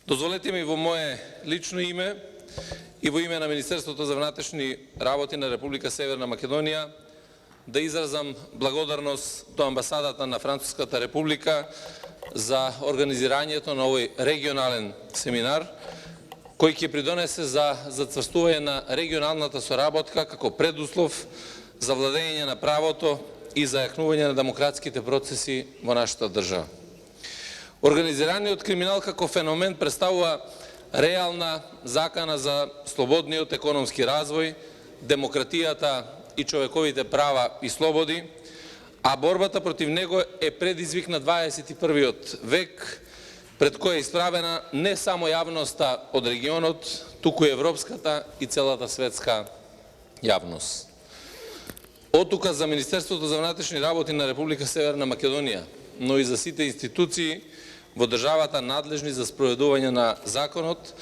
Дозволете ми во мое лично име и во име на Министерството за внатрешни работи на Република Северна Македонија да изразам благодарност до амбасадата на Француската република за организирањето на овој регионален семинар, кој ќе придонесе за зацврстување на регионалната соработка како предуслов за владење на правото и за јакнување на демократските процеси во нашата држава. Организираниот криминал како феномен представува реална закана за слободниот економски развој, демократијата и човековите права и слободи, а борбата против него е предизвик на 21. век, пред која е исправена не само јавноста од регионот, туку и европската и целата светска јавност. Оттука за Министерството за внатрешни работи на Република Северна Македонија, но и за сите институции во државата надлежни за спроведување на законот,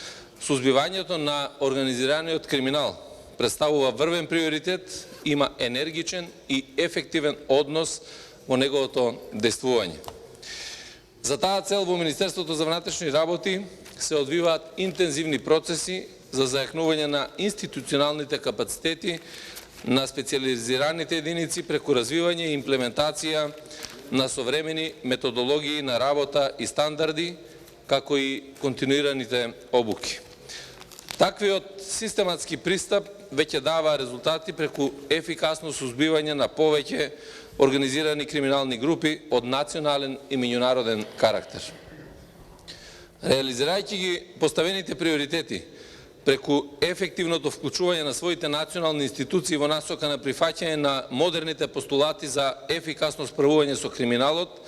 сузбивањето на организираниот криминал представува врвен приоритет, има енергичен и ефективен однос во неговото действување. За таа цел во Министерството за внатрешни работи се одвиваат интензивни процеси за зајакнување на институционалните капацитети на специализираните единици преку развивање и имплементација на современи методологии на работа и стандарди, како и континуираните обуки. Таквиот систематски пристап веќе дава резултати преку ефикасно сузбивање на повеќе организирани криминални групи од национален и меѓународен карактер. Реализирајќи ги поставените приоритети преку ефективното вклучување на своите национални институции во насока на прифаќање на модерните постулати за ефикасно справување со криминалот,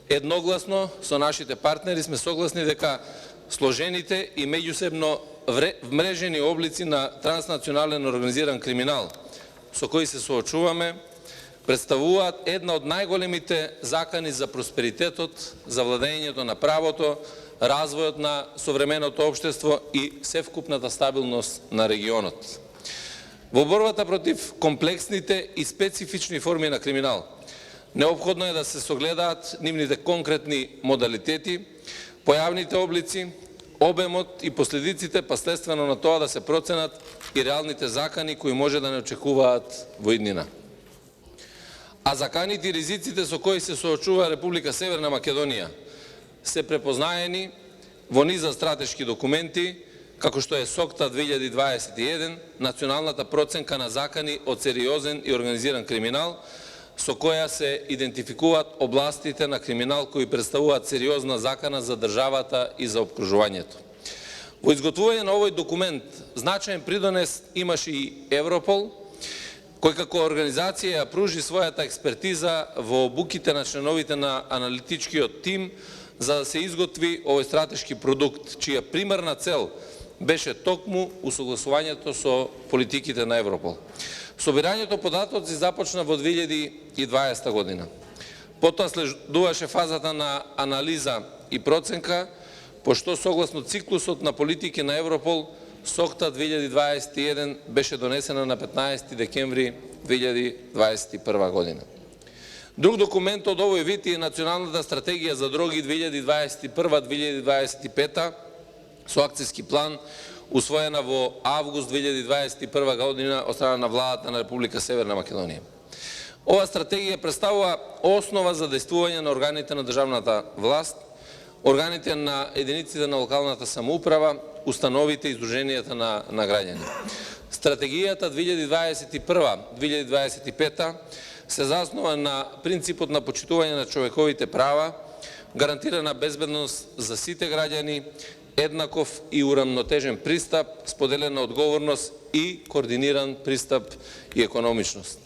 едногласно со нашите партнери сме согласни дека сложените и меѓусебно вмрежени облици на транснационален организиран криминал со кои се соочуваме, представуваат една од најголемите закани за просперитетот, за владењето на правото, развојот на современото општество и севкупната стабилност на регионот. Во борбата против комплексните и специфични форми на криминал, неопходно е да се согледаат нивните конкретни модалитети, појавните облици, обемот и последиците, па следствено на тоа да се проценат и реалните закани кои може да не очекуваат во иднина. А заканите и ризиците со кои се соочува Република Северна Македонија се препознаени во низа стратешки документи, како што е СОКТА 2021, националната проценка на закани од сериозен и организиран криминал, со која се идентификуваат областите на криминал кои представуваат сериозна закана за државата и за опкружувањето. Во изготвување на овој документ значаен придонес имаше и Европол, кој како организација ја пружи својата експертиза во обуките на членовите на аналитичкиот тим за да се изготви овој стратешки продукт, чија примарна цел беше токму усогласувањето со политиките на Европол. Собирањето податоци започна во 2020 година. Потоа следуваше фазата на анализа и проценка, пошто согласно циклусот на политики на Европол, СОКТА 2021 беше донесена на 15 декември 2021 година. Друг документ од овој вид е Националната стратегија за дроги 2021-2025 со акцијски план, усвоена во август 2021 година од страна на владата на Република Северна Македонија. Ова стратегија представува основа за действување на органите на државната власт, органите на единиците на локалната самоуправа, установите и здруженијата на граѓани. Стратегијата 2021-2025 се заснова на принципот на почитување на човековите права, гарантирана безбедност за сите граѓани, еднаков и урамнотежен пристап, споделена одговорност и координиран пристап и економичност.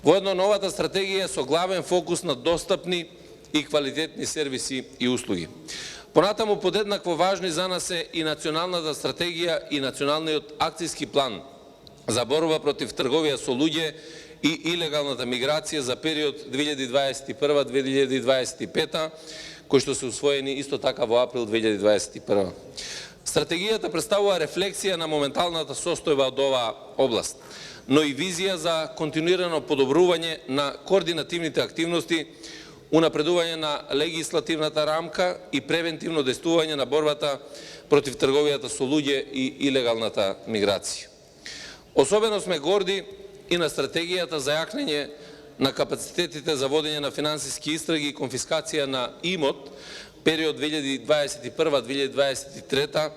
Воедно новата стратегија со главен фокус на достапни и квалитетни сервиси и услуги. Понатаму подеднакво важни за нас е и националната стратегија и националниот акцијски план за борба против трговија со луѓе и илегалната миграција за период 2021-2025, кои што се усвоени исто така во април 2021. Стратегијата представува рефлексија на моменталната состојба од оваа област, но и визија за континуирано подобрување на координативните активности унапредување на легислативната рамка и превентивно действување на борбата против трговијата со луѓе и илегалната миграција. Особено сме горди и на стратегијата за јакнење на капацитетите за водење на финансиски истраги и конфискација на имот период 2021-2023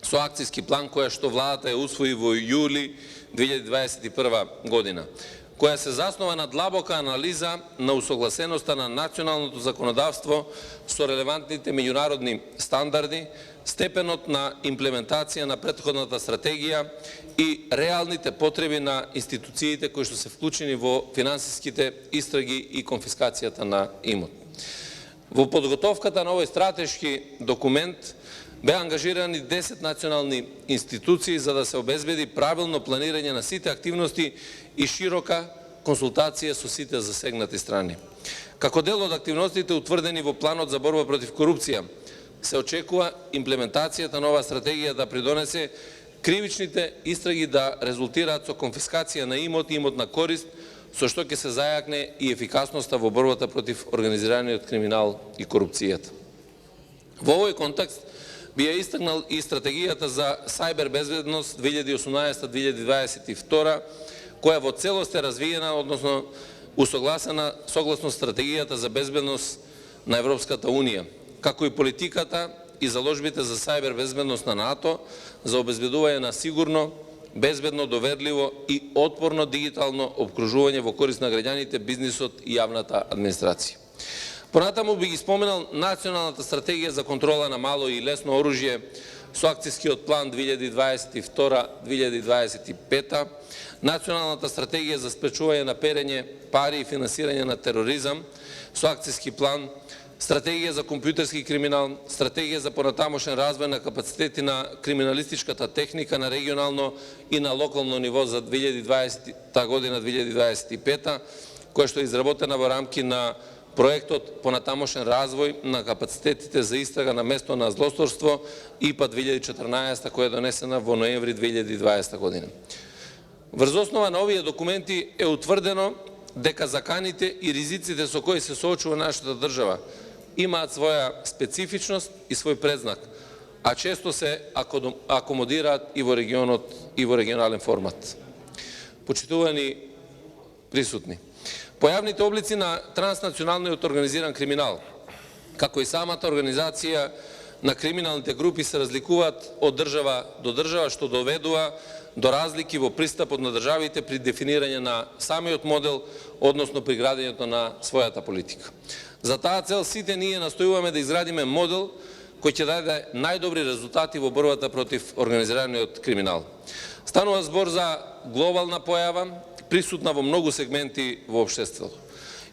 со акцијски план која што владата ја усвои во јули 2021 година, која се заснова на длабока анализа на усогласеноста на националното законодавство со релевантните меѓународни стандарди, степенот на имплементација на претходната стратегија и реалните потреби на институциите кои што се вклучени во финансиските истраги и конфискацијата на имот. Во подготовката на овој стратешки документ беа ангажирани 10 национални институции за да се обезбеди правилно планирање на сите активности и широка консултација со сите засегнати страни. Како дел од активностите утврдени во планот за борба против корупција, се очекува имплементацијата на оваа стратегија да придонесе кривичните истраги да резултираат со конфискација на имот и имотна корист, со што ќе се зајакне и ефикасноста во борбата против организираниот криминал и корупцијата. Во овој контекст би ја истакнал и стратегијата за сајбер безбедност 2018-2022, која во целост е развиена, односно усогласена согласно стратегијата за безбедност на Европската Унија, како и политиката и заложбите за сајбер безбедност на НАТО за обезбедување на сигурно, безбедно, доверливо и отпорно дигитално обкружување во корист на граѓаните, бизнисот и јавната администрација. Понатаму би ги споменал Националната стратегија за контрола на мало и лесно оружје со акцијскиот план 2022-2025, Националната стратегија за спречување на перење пари и финансирање на тероризам со акцијски план, Стратегија за компјутерски криминал, Стратегија за понатамошен развој на капацитети на криминалистичката техника на регионално и на локално ниво за 2020 година 2025, која што е изработена во рамки на проектот понатамошен развој на капацитетите за истрага на место на злосторство ИПА 2014, која е донесена во ноември 2020 година. Врз основа на овие документи е утврдено дека заканите и ризиците со кои се соочува нашата држава имаат своја специфичност и свој предзнак, а често се акомодираат и во регионот и во регионален формат. Почитувани присутни, појавните облици на транснационалниот организиран криминал, како и самата организација на криминалните групи се разликуваат од држава до држава, што доведува до разлики во пристапот на државите при дефинирање на самиот модел, односно при градењето на својата политика. За таа цел сите ние настојуваме да изградиме модел кој ќе даде најдобри резултати во борбата против организираниот криминал. Станува збор за глобална појава, присутна во многу сегменти во општеството.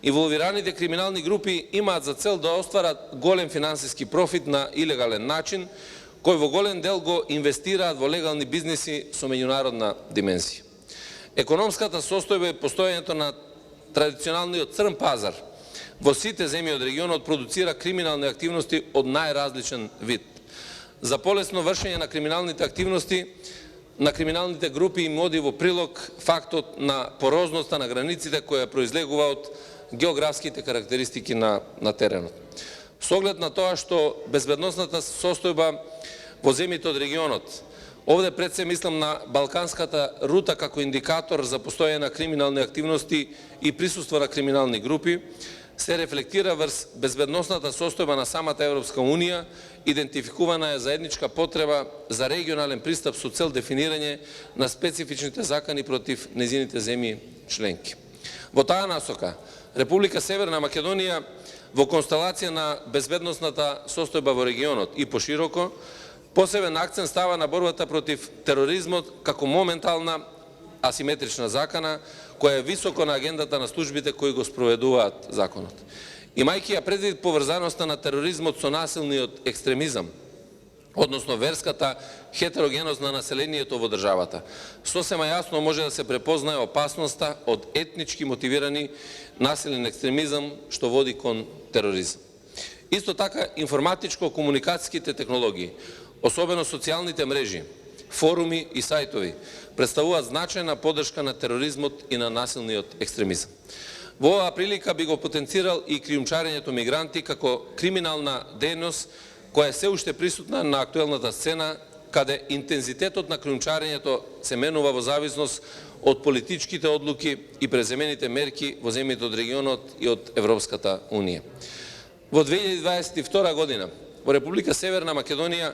Инволвираните криминални групи имаат за цел да остварат голем финансиски профит на илегален начин, кој во голем дел го инвестираат во легални бизниси со меѓународна димензија. Економската состојба и постојањето на традиционалниот црн пазар во сите земји од регионот продуцира криминални активности од најразличен вид. За полесно вршење на криминалните активности на криминалните групи им оди во прилог фактот на порозноста на границите која произлегува од географските карактеристики на теренот. Со оглед на тоа што безбедносната состојба во земјите од регионот, овде пред се мислам на Балканската рута како индикатор за постојање на криминални активности и присуство на криминални групи, се рефлектира врз безбедносната состојба на самата Европска Унија, идентификувана е заедничка потреба за регионален пристап со цел дефинирање на специфичните закани против незините земји членки. Во таа насока, Република Северна Македонија во констелација на безбедносната состојба во регионот и пошироко, посебен акцент става на борбата против тероризмот како моментална асиметрична закана, која е високо на агендата на службите кои го спроведуваат законот. Имајќи ја предвид поврзаноста на тероризмот со насилниот екстремизам, односно верската хетерогеност на населението во државата, сосема јасно може да се препознае опасноста од етнички мотивирани насилен екстремизам што води кон тероризам. Исто така, информатичко-комуникацијските технологии, особено социјалните мрежи, форуми и сајтови, представуваат значајна поддршка на тероризмот и на насилниот екстремизам. Во оваа прилика би го потенцирал и криумчарењето мигранти како криминална дејност која е се уште присутна на актуелната сцена, каде интензитетот на криумчарењето се менува во зависност од политичките одлуки и преземените мерки во земјите од регионот и од Европската Унија. Во 2022 година во Република Северна Македонија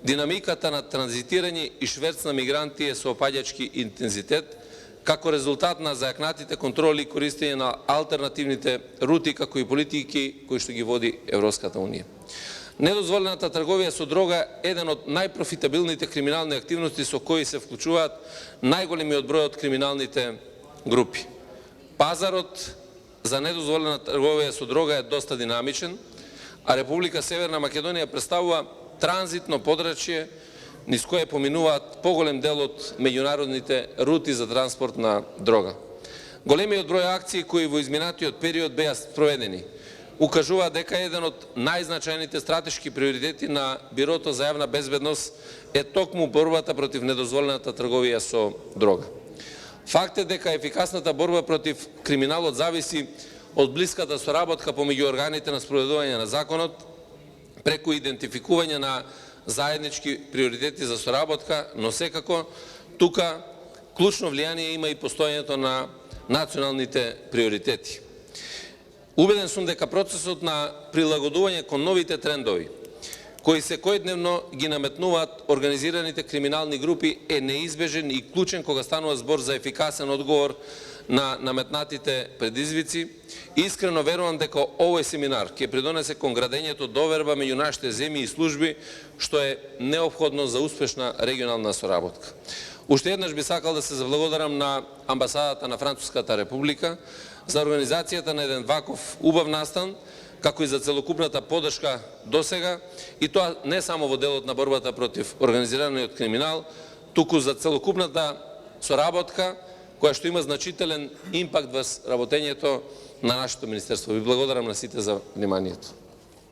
динамиката на транзитирање и шверц на мигранти е со опаѓачки интензитет, како резултат на зајакнатите контроли и користење на алтернативните рути, како и политики кои што ги води Европската Унија. Недозволената трговија со дрога е еден од најпрофитабилните криминални активности со кои се вклучуваат најголемиот број од криминалните групи. Пазарот за недозволена трговија со дрога е доста динамичен, а Република Северна Македонија представува транзитно подрачје низ кое поминуваат поголем дел од меѓународните рути за транспорт на дрога. Големиот број акции кои во изминатиот период беа спроведени укажува дека еден од најзначајните стратешки приоритети на Бирото за јавна безбедност е токму борбата против недозволената трговија со дрога. Факт е дека ефикасната борба против криминалот зависи од блиската соработка помеѓу органите на спроведување на законот, преку идентификување на заеднички приоритети за соработка, но секако тука клучно влијание има и постојањето на националните приоритети. Убеден сум дека процесот на прилагодување кон новите трендови, кои секојдневно ги наметнуваат организираните криминални групи, е неизбежен и клучен кога станува збор за ефикасен одговор на наметнатите предизвици. Искрено верувам дека овој семинар ќе придонесе кон градењето доверба меѓу нашите земји и служби, што е неопходно за успешна регионална соработка. Уште еднаш би сакал да се заблагодарам на Амбасадата на Француската република за организацијата на еден ваков убав настан, како и за целокупната поддршка досега, и тоа не само во делот на борбата против организираниот криминал, туку за целокупната соработка, која што има значителен импакт во работењето на нашето министерство. Ви благодарам на сите за вниманието.